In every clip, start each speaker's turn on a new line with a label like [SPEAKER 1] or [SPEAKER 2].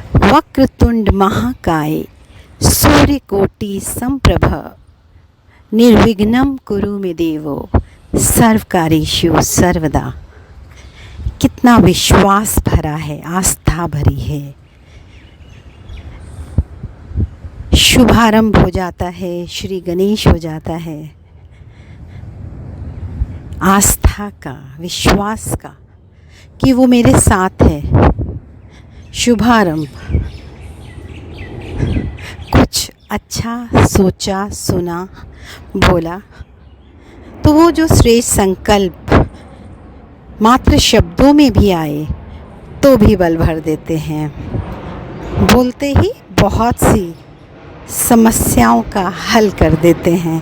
[SPEAKER 1] वक्रतुंड महाकाय सूर्यकोटि समप्रभ निर्विघ्नं कुरु मे देवो सर्वकार्येषु सर्वदा। कितना विश्वास भरा है, आस्था भरी है। शुभारंभ हो जाता है, श्री गणेश हो जाता है। आस्था का, विश्वास का कि वो मेरे साथ है। शुभारंभ, कुछ अच्छा सोचा, सुना, बोला तो वो जो श्रेष्ठ संकल्प मात्र शब्दों में भी आए तो भी बल भर देते हैं। बोलते ही बहुत सी समस्याओं का हल कर देते हैं।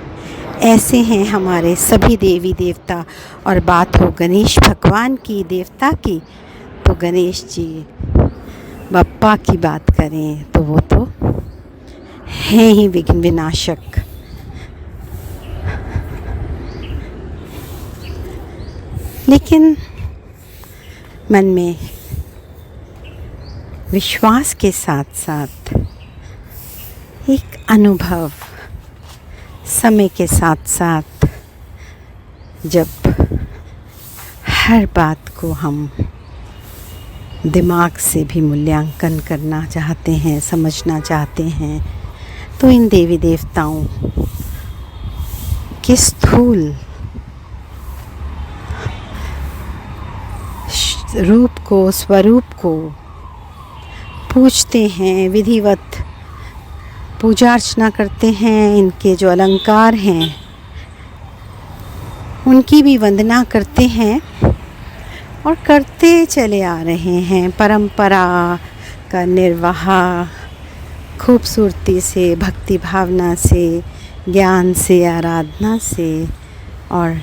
[SPEAKER 1] ऐसे हैं हमारे सभी देवी देवता। और बात हो गणेश भगवान की, देवता की, तो गणेश जी बप्पा की बात करें तो वो तो हैं ही विघ्न विनाशक। लेकिन मन में विश्वास के साथ साथ एक अनुभव, समय के साथ साथ जब हर बात को हम दिमाग से भी मूल्यांकन करना चाहते हैं, समझना चाहते हैं, तो इन देवी देवताओं के स्थूल रूप को, स्वरूप को पूजते हैं, विधिवत पूजा अर्चना करते हैं। इनके जो अलंकार हैं उनकी भी वंदना करते हैं और करते चले आ रहे हैं। परंपरा का निर्वाह खूबसूरती से, भक्ति भावना से, ज्ञान से, आराधना से, और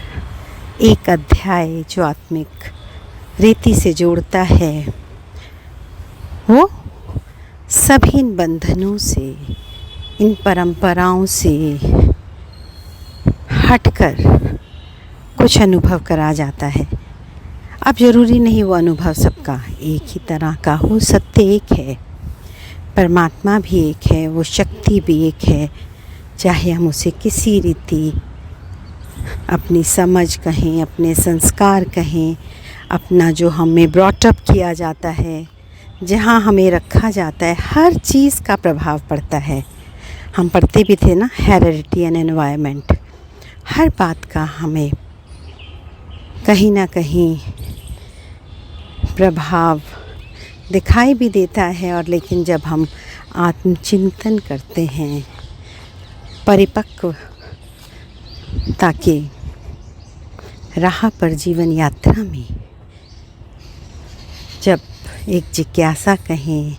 [SPEAKER 1] एक अध्याय जो आत्मिक रीति से जोड़ता है, वो सभी इन बंधनों से, इन परंपराओं से हटकर कुछ अनुभव करा जाता है। अब ज़रूरी नहीं वो अनुभव सबका एक ही तरह का हो। सत्य एक है, परमात्मा भी एक है, वो शक्ति भी एक है। चाहे हम उसे किसी रीति अपनी समझ कहें, अपने संस्कार कहें, अपना जो हमें ब्रॉटअप किया जाता है, जहाँ हमें रखा जाता है, हर चीज़ का प्रभाव पड़ता है। हम पढ़ते भी थे ना, हेरिडिटी एंड एनवायरनमेंट। हर बात का हमें कहीं ना कहीं प्रभाव दिखाई भी देता है। और लेकिन जब हम आत्मचिंतन करते हैं, परिपक्व ताकि राह पर जीवन यात्रा में जब एक जिज्ञासा कहें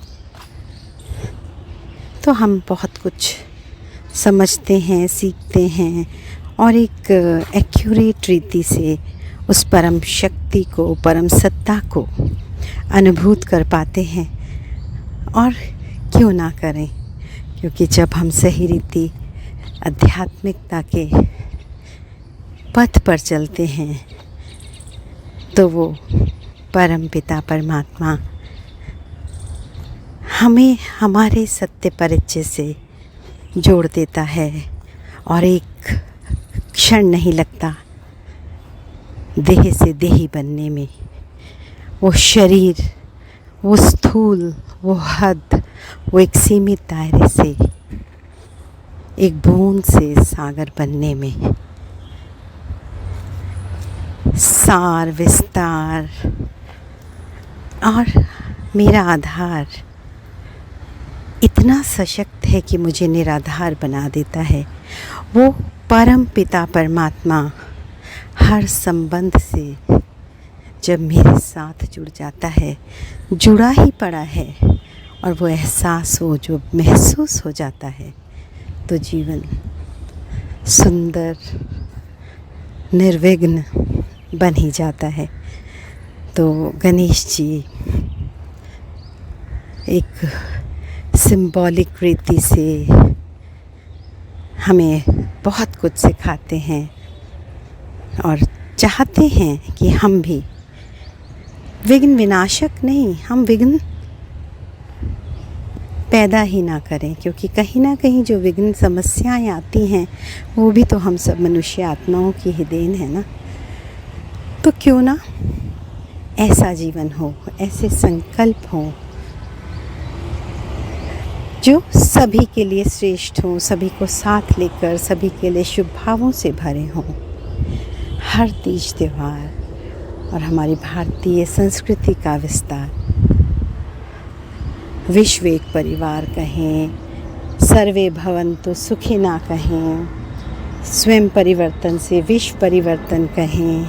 [SPEAKER 1] तो हम बहुत कुछ समझते हैं, सीखते हैं और एक एक्यूरेट रीति से उस परम शक्ति को, परम सत्ता को अनुभूत कर पाते हैं। और क्यों ना करें, क्योंकि जब हम सही रीति आध्यात्मिकता के पथ पर चलते हैं तो वो परम पिता परमात्मा हमें हमारे सत्य परिचय से जोड़ देता है। और एक क्षण नहीं लगता देह से देही बनने में। वो शरीर, वो स्थूल, वो हद, वो एक सीमित दायरे से एक बूंद से सागर बनने में। सार, विस्तार और मेरा आधार इतना सशक्त है कि मुझे निराधार बना देता है। वो परम पिता परमात्मा हर संबंध से जब मेरे साथ जुड़ जाता है, जुड़ा ही पड़ा है, और वो एहसास हो, जो महसूस हो जाता है, तो जीवन सुंदर, निर्विघ्न बन ही जाता है। तो गणेश जी एक सिंबॉलिक रीति से हमें बहुत कुछ सिखाते हैं और चाहते हैं कि हम भी विघ्न विनाशक नहीं, हम विघ्न पैदा ही ना करें, क्योंकि कहीं ना कहीं जो विघ्न समस्याएं आती हैं वो भी तो हम सब मनुष्य आत्माओं की ही देन है ना। तो क्यों ना ऐसा जीवन हो, ऐसे संकल्प हों जो सभी के लिए श्रेष्ठ हों, सभी को साथ लेकर सभी के लिए शुभ भावों से भरे हों। हर तीज त्यौहार और हमारी भारतीय संस्कृति का विस्तार, विश्व एक परिवार कहें, सर्वे भवन्तु सुखिनः कहें, स्वयं परिवर्तन से विश्व परिवर्तन कहें,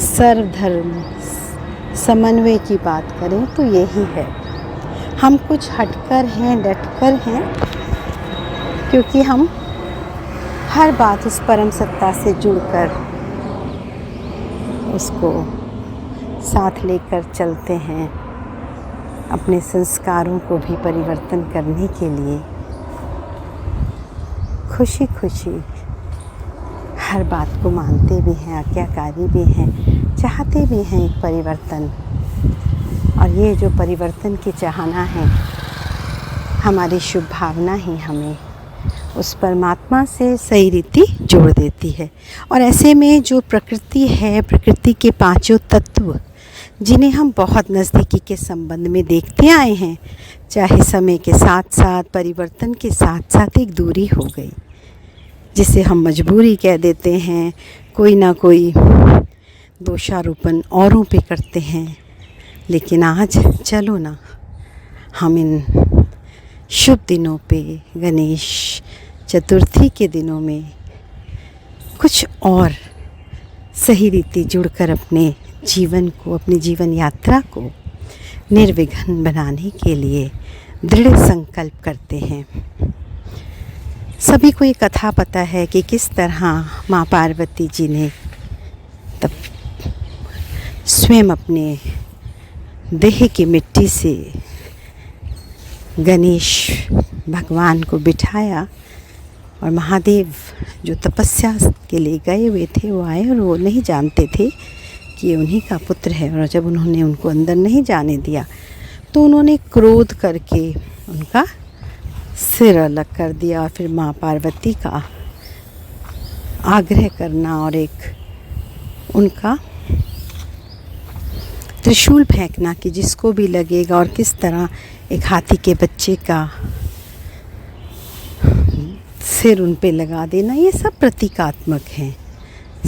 [SPEAKER 1] सर्वधर्म समन्वय की बात करें तो यही है। हम कुछ हटकर हैं, डटकर हैं, क्योंकि हम हर बात उस परम सत्ता से जुड़कर उसको साथ लेकर चलते हैं, अपने संस्कारों को भी परिवर्तन करने के लिए खुशी खुशी हर बात को मानते भी हैं, आज्ञाकारी भी हैं, चाहते भी हैं एक परिवर्तन। और ये जो परिवर्तन की चाहना है, हमारी शुभ भावना ही हमें उस परमात्मा से सही रीति जोड़ देती है। और ऐसे में जो प्रकृति है, प्रकृति के पांचों तत्व जिन्हें हम बहुत नज़दीकी के संबंध में देखते आए हैं, चाहे समय के साथ साथ, परिवर्तन के साथ साथ एक दूरी हो गई, जिसे हम मजबूरी कह देते हैं। कोई ना कोई दोषारोपण औरों पे करते हैं। लेकिन आज चलो ना, हम इन शुभ दिनों पे, गणेश चतुर्थी के दिनों में कुछ और सही रीति जुड़कर अपने जीवन को, अपनी जीवन यात्रा को निर्विघ्न बनाने के लिए दृढ़ संकल्प करते हैं। सभी को ये कथा पता है कि किस तरह माँ पार्वती जी ने तब स्वयं अपने देह की मिट्टी से गणेश भगवान को बिठाया, और महादेव जो तपस्या के लिए गए हुए थे वो आए, और वो नहीं जानते थे कि ये उन्हीं का पुत्र है। और जब उन्होंने उनको अंदर नहीं जाने दिया तो उन्होंने क्रोध करके उनका सिर अलग कर दिया। और फिर माँ पार्वती का आग्रह करना और एक उनका त्रिशूल फेंकना कि जिसको भी लगेगा, और किस तरह एक हाथी के बच्चे का सिर उन पे लगा देना, ये सब प्रतीकात्मक हैं।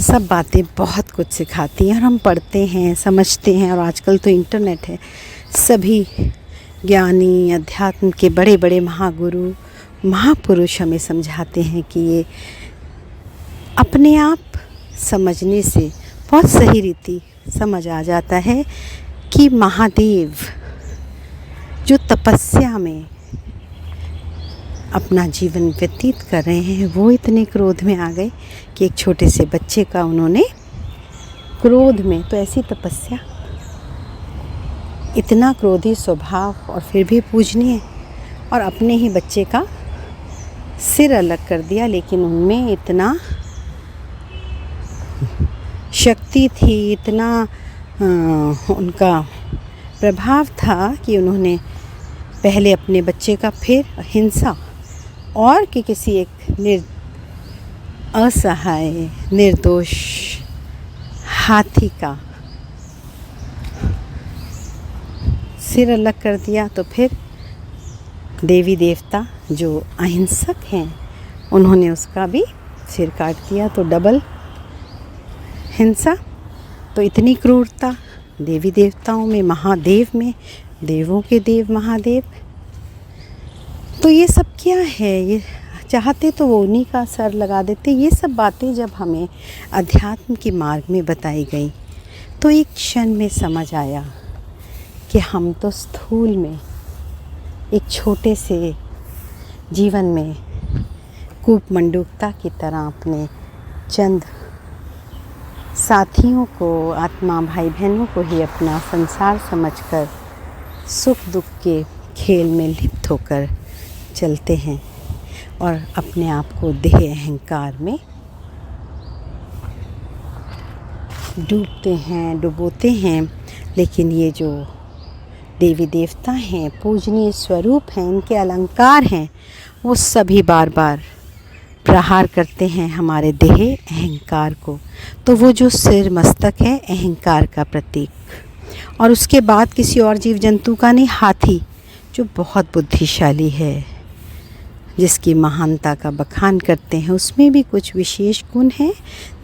[SPEAKER 1] सब बातें बहुत कुछ सिखाती हैं और हम पढ़ते हैं, समझते हैं। और आजकल तो इंटरनेट है, सभी ज्ञानी अध्यात्म के बड़े बड़े महागुरु महापुरुष हमें समझाते हैं कि ये अपने आप समझने से बहुत सही रीति समझ आ जाता है कि महादेव जो तपस्या में अपना जीवन व्यतीत कर रहे हैं, वो इतने क्रोध में आ गए कि एक छोटे से बच्चे का उन्होंने क्रोध में, तो ऐसी तपस्या, इतना क्रोधी स्वभाव, और फिर भी पूजनीय, और अपने ही बच्चे का सिर अलग कर दिया। लेकिन उनमें इतना शक्ति थी, इतना उनका प्रभाव था कि उन्होंने पहले अपने बच्चे का, फिर हिंसा, और कि किसी एक असहाय निर्दोष हाथी का सिर अलग कर दिया। तो फिर देवी देवता जो अहिंसक हैं उन्होंने उसका भी सिर काट दिया। तो डबल हिंसा। तो इतनी क्रूरता देवी देवताओं में, महादेव में, देवों के देव महादेव। तो ये सब क्या है? ये चाहते तो वो उन्हीं का सर लगा देते। ये सब बातें जब हमें अध्यात्म के मार्ग में बताई गई तो एक क्षण में समझ आया कि हम तो स्थूल में एक छोटे से जीवन में कूप मंडूकता की तरह अपने चंद साथियों को, आत्मा भाई बहनों को ही अपना संसार समझकर सुख दुख के खेल में लिप्त होकर चलते हैं और अपने आप को देह अहंकार में डूबते हैं, डुबोते हैं। लेकिन ये जो देवी देवता हैं, पूजनीय स्वरूप हैं, इनके अलंकार हैं, वो सभी बार बार प्रहार करते हैं हमारे देह अहंकार को। तो वो जो सिर मस्तक है अहंकार का प्रतीक, और उसके बाद किसी और जीव जंतु का नहीं, हाथी जो बहुत बुद्धिशाली है, जिसकी महानता का बखान करते हैं, उसमें भी कुछ विशेष गुण हैं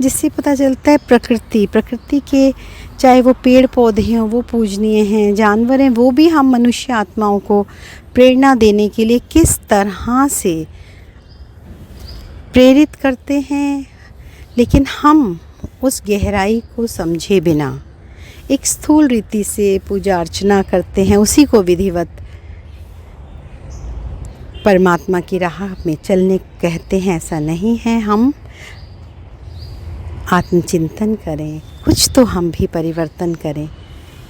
[SPEAKER 1] जिससे पता चलता है प्रकृति के, चाहे वो पेड़ पौधे हैं वो पूजनीय हैं, जानवर हैं वो भी हम मनुष्य आत्माओं को प्रेरणा देने के लिए किस तरह से प्रेरित करते हैं। लेकिन हम उस गहराई को समझे बिना एक स्थूल रीति से पूजा अर्चना करते हैं, उसी को विधिवत परमात्मा की राह में चलने कहते हैं। ऐसा नहीं है। हम आत्मचिंतन करें, कुछ तो हम भी परिवर्तन करें।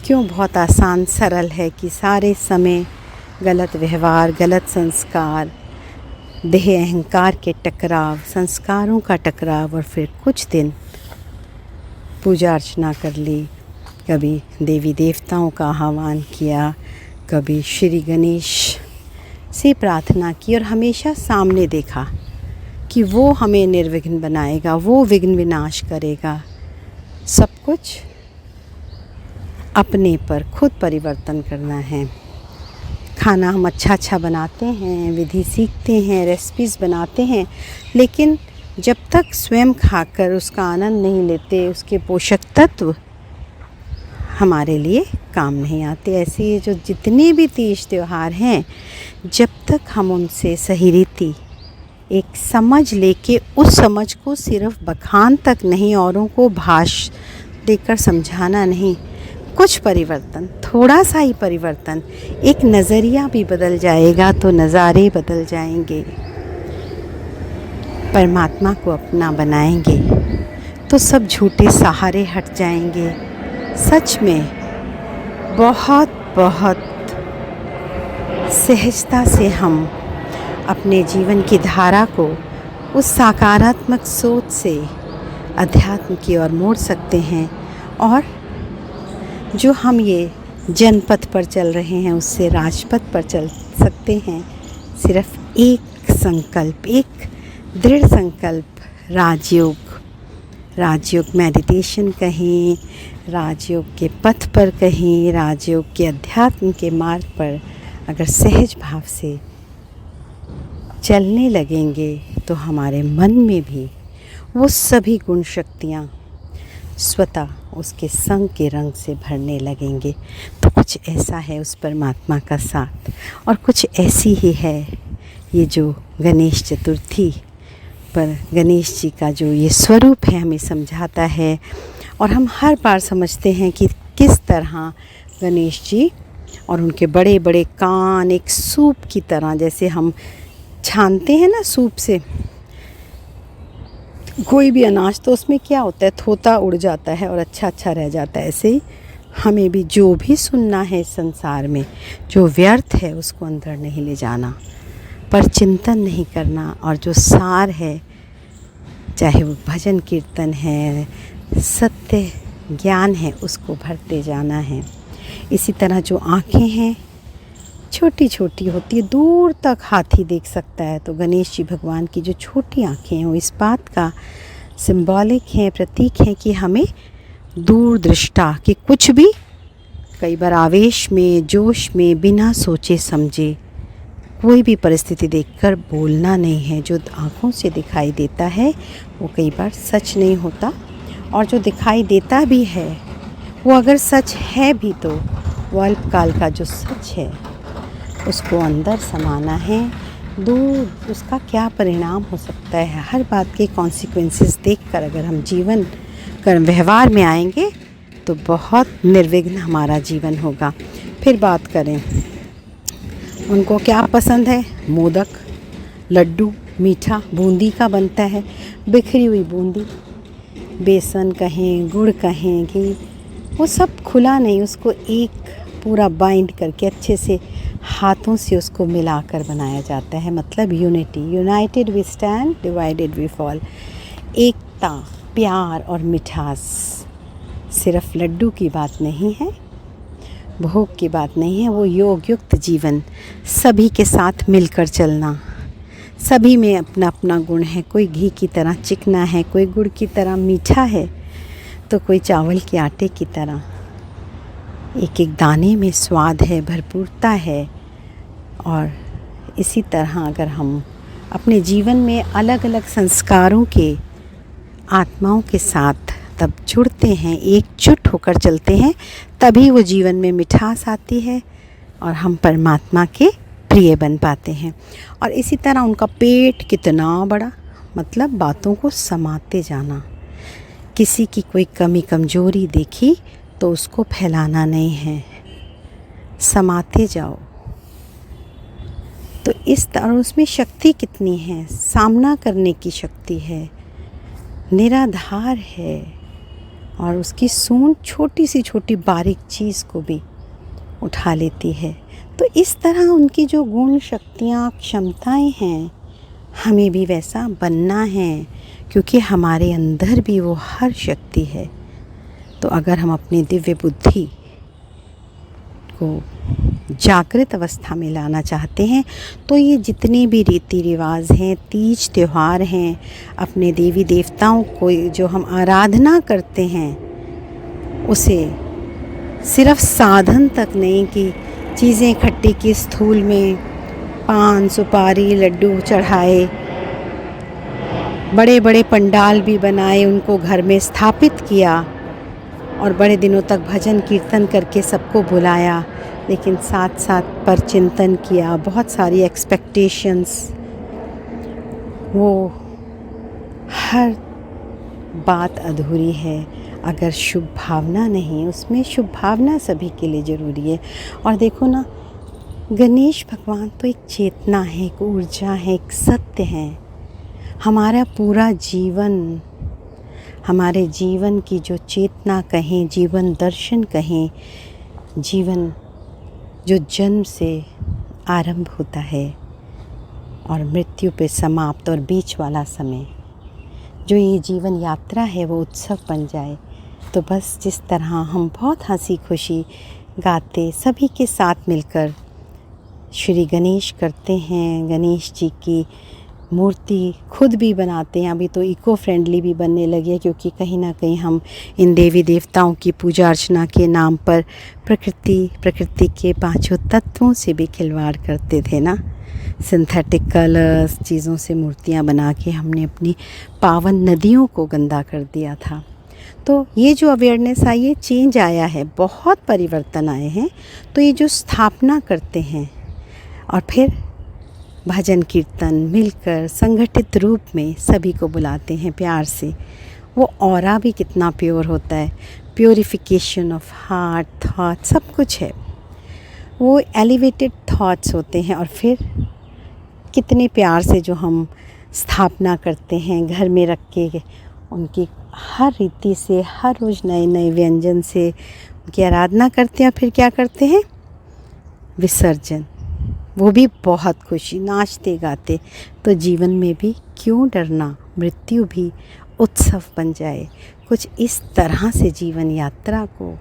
[SPEAKER 1] क्यों बहुत आसान सरल है कि सारे समय गलत व्यवहार, गलत संस्कार, देह अहंकार के टकराव, संस्कारों का टकराव, और फिर कुछ दिन पूजा अर्चना कर ली, कभी देवी देवताओं का आह्वान किया, कभी श्री गणेश से प्रार्थना की, और हमेशा सामने देखा कि वो हमें निर्विघ्न बनाएगा, वो विघ्न विनाश करेगा। सब कुछ अपने पर खुद परिवर्तन करना है। खाना हम अच्छा बनाते हैं, विधि सीखते हैं, रेसिपीज़ बनाते हैं, लेकिन जब तक स्वयं खाकर उसका आनंद नहीं लेते, उसके पोषक तत्व हमारे लिए काम नहीं आते। ऐसे ये जो जितने भी तीज त्यौहार हैं, जब तक हम उनसे सही रीति एक समझ लेके, उस समझ को सिर्फ बखान तक नहीं, औरों को भाष देकर समझाना नहीं, कुछ परिवर्तन, थोड़ा सा ही परिवर्तन, एक नज़रिया भी बदल जाएगा तो नज़ारे बदल जाएंगे। परमात्मा को अपना बनाएंगे तो सब झूठे सहारे हट जाएंगे। सच में बहुत बहुत सहजता से हम अपने जीवन की धारा को उस सकारात्मक सोच से अध्यात्म की ओर मोड़ सकते हैं, और जो हम ये जनपथ पर चल रहे हैं उससे राजपथ पर चल सकते हैं। सिर्फ एक संकल्प, एक दृढ़ संकल्प, राजयोग मेडिटेशन कहें, राजयोग के पथ पर कहें, राजयोग के अध्यात्म के मार्ग पर अगर सहज भाव से चलने लगेंगे तो हमारे मन में भी वो सभी गुण शक्तियाँ स्वतः उसके संग के रंग से भरने लगेंगे। तो कुछ ऐसा है उस परमात्मा का साथ, और कुछ ऐसी ही है ये जो गणेश चतुर्थी पर गणेश जी का जो ये स्वरूप है हमें समझाता है। और हम हर बार समझते हैं कि किस तरह गणेश जी और उनके बड़े बड़े कान एक सूप की तरह, जैसे हम छानते हैं ना सूप से कोई भी अनाज, तो उसमें क्या होता है, थोता उड़ जाता है और अच्छा रह जाता है। ऐसे ही हमें भी जो भी सुनना है संसार में, जो व्यर्थ है उसको अंदर नहीं ले जाना, पर चिंतन नहीं करना, और जो सार है, चाहे वो भजन कीर्तन है, सत्य ज्ञान है, उसको भरते जाना है। इसी तरह जो आँखें हैं छोटी छोटी होती है, दूर तक हाथी देख सकता है, तो गणेश जी भगवान की जो छोटी आँखें हैं वो इस बात का सिंबॉलिक है, प्रतीक है कि हमें दूर दृष्टा, कि कुछ भी कई बार आवेश में, जोश में, बिना सोचे समझे कोई भी परिस्थिति देखकर बोलना नहीं है। जो आँखों से दिखाई देता है वो कई बार सच नहीं होता, और जो दिखाई देता भी है वो अगर सच है भी तो वो अल्पकाल का जो सच है उसको अंदर समाना है। दूर उसका क्या परिणाम हो सकता है, हर बात के कॉन्सिक्वेंसेस देखकर अगर हम जीवन कर्म व्यवहार में आएंगे तो बहुत निर्विघ्न हमारा जीवन होगा। फिर बात करें उनको क्या पसंद है, मोदक, लड्डू, मीठा बूंदी का बनता है, बिखरी हुई बूंदी, बेसन कहें, गुड़ कहें, घी, वो सब खुला नहीं, उसको एक पूरा बाइंड करके अच्छे से हाथों से उसको मिलाकर बनाया जाता है। मतलब unity, united we stand, divided we fall. एकता, प्यार और मिठास सिर्फ लड्डू की बात नहीं है, भोग की बात नहीं है, वो योग युक्त जीवन, सभी के साथ मिलकर चलना। सभी में अपना अपना गुण है, कोई घी की तरह चिकना है, कोई गुड़ की तरह मीठा है, तो कोई चावल के आटे की तरह। एक एक दाने में स्वाद है, भरपूरता है। और इसी तरह अगर हम अपने जीवन में अलग अलग संस्कारों के आत्माओं के साथ तब जुड़ते हैं, एकजुट होकर चलते हैं, तभी वो जीवन में मिठास आती है और हम परमात्मा के प्रिय बन पाते हैं। और इसी तरह उनका पेट कितना बड़ा, मतलब बातों को समाते जाना। किसी की कोई कमी कमजोरी देखी तो उसको फैलाना नहीं है, समाते जाओ। तो इस तरह उसमें शक्ति कितनी है, सामना करने की शक्ति है, निराधार है। और उसकी सूंड छोटी सी छोटी बारीक चीज़ को भी उठा लेती है। तो इस तरह उनकी जो गुण शक्तियाँ क्षमताएं हैं, हमें भी वैसा बनना है, क्योंकि हमारे अंदर भी वो हर शक्ति है। तो अगर हम अपनी दिव्य बुद्धि को जागृत अवस्था में लाना चाहते हैं, तो ये जितने भी रीति रिवाज हैं, तीज त्यौहार हैं, अपने देवी देवताओं को जो हम आराधना करते हैं, उसे सिर्फ साधन तक नहीं कि चीज़ें इकट्ठी की, स्थूल में पान सुपारी लड्डू चढ़ाए, बड़े बड़े पंडाल भी बनाए, उनको घर में स्थापित किया और बड़े दिनों तक भजन कीर्तन करके सबको बुलाया, लेकिन साथ साथ पर चिंतन किया, बहुत सारी एक्सपेक्टेशंस, वो हर बात अधूरी है अगर शुभ भावना नहीं। उसमें शुभ भावना सभी के लिए ज़रूरी है। और देखो ना, गणेश भगवान तो एक चेतना है, एक ऊर्जा है, एक सत्य है। हमारा पूरा जीवन, हमारे जीवन की जो चेतना कहें, जीवन दर्शन कहें, जीवन जो जन्म से आरंभ होता है और मृत्यु पे समाप्त, और बीच वाला समय जो ये जीवन यात्रा है वो उत्सव बन जाए। तो बस जिस तरह हम बहुत हंसी खुशी गाते सभी के साथ मिलकर श्री गणेश करते हैं, गणेश जी की मूर्ति खुद भी बनाते हैं। अभी तो इको फ्रेंडली भी बनने लगी है, क्योंकि कहीं ना कहीं हम इन देवी देवताओं की पूजा अर्चना के नाम पर प्रकृति के पांचों तत्वों से भी खिलवाड़ करते थे ना। सिंथेटिक कलर्स चीज़ों से मूर्तियाँ बना के हमने अपनी पावन नदियों को गंदा कर दिया था। तो ये जो अवेयरनेस आई है, चेंज आया है, बहुत परिवर्तन आए हैं। तो ये जो स्थापना करते हैं और फिर भजन कीर्तन मिलकर संगठित रूप में सभी को बुलाते हैं प्यार से, वो ऑरा भी कितना प्योर होता है। प्योरिफिकेशन ऑफ हार्ट, थॉट, सब कुछ है। वो एलिवेटेड थॉट्स होते हैं। और फिर कितने प्यार से जो हम स्थापना करते हैं घर में रख के, उनकी हर रीति से हर रोज़ नए नए व्यंजन से उनकी आराधना करते हैं। और फिर क्या करते हैं, विसर्जन, वो भी बहुत खुशी, नाचते गाते। तो जीवन में भी क्यों डरना, मृत्यु भी उत्सव बन जाए। कुछ इस तरह से जीवन यात्रा को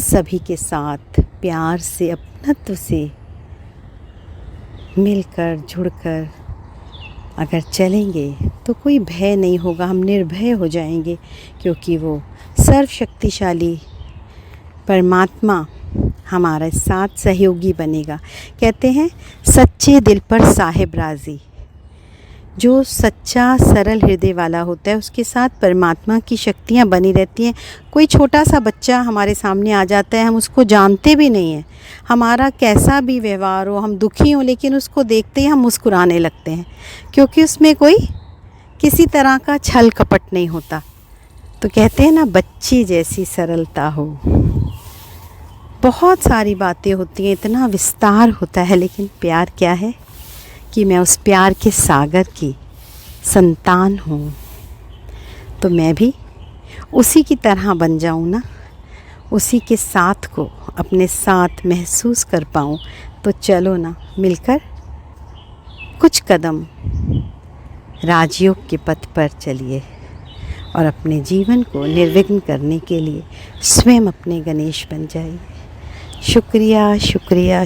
[SPEAKER 1] सभी के साथ प्यार से, अपनत्व से मिलकर जुड़कर अगर चलेंगे तो कोई भय नहीं होगा, हम निर्भय हो जाएंगे, क्योंकि वो सर्वशक्तिशाली परमात्मा हमारे साथ सहयोगी बनेगा। कहते हैं सच्चे दिल पर साहिब राजी। जो सच्चा सरल हृदय वाला होता है उसके साथ परमात्मा की शक्तियाँ बनी रहती हैं। कोई छोटा सा बच्चा हमारे सामने आ जाता है, हम उसको जानते भी नहीं हैं, हमारा कैसा भी व्यवहार हो, हम दुखी हों, लेकिन उसको देखते ही हम मुस्कुराने लगते हैं, क्योंकि उसमें कोई किसी तरह का छल कपट नहीं होता। तो कहते हैं ना, बच्चे जैसी सरलता हो। बहुत सारी बातें होती हैं, इतना विस्तार होता है, लेकिन प्यार क्या है कि मैं उस प्यार के सागर की संतान हूँ। तो मैं भी उसी की तरह बन जाऊँ ना, उसी के साथ को अपने साथ महसूस कर पाऊँ। तो चलो ना, मिलकर कुछ कदम राजयोग के पथ पर चलिए और अपने जीवन को निर्विघ्न करने के लिए स्वयं अपने गणेश बन जाइए। शुक्रिया शुक्रिया।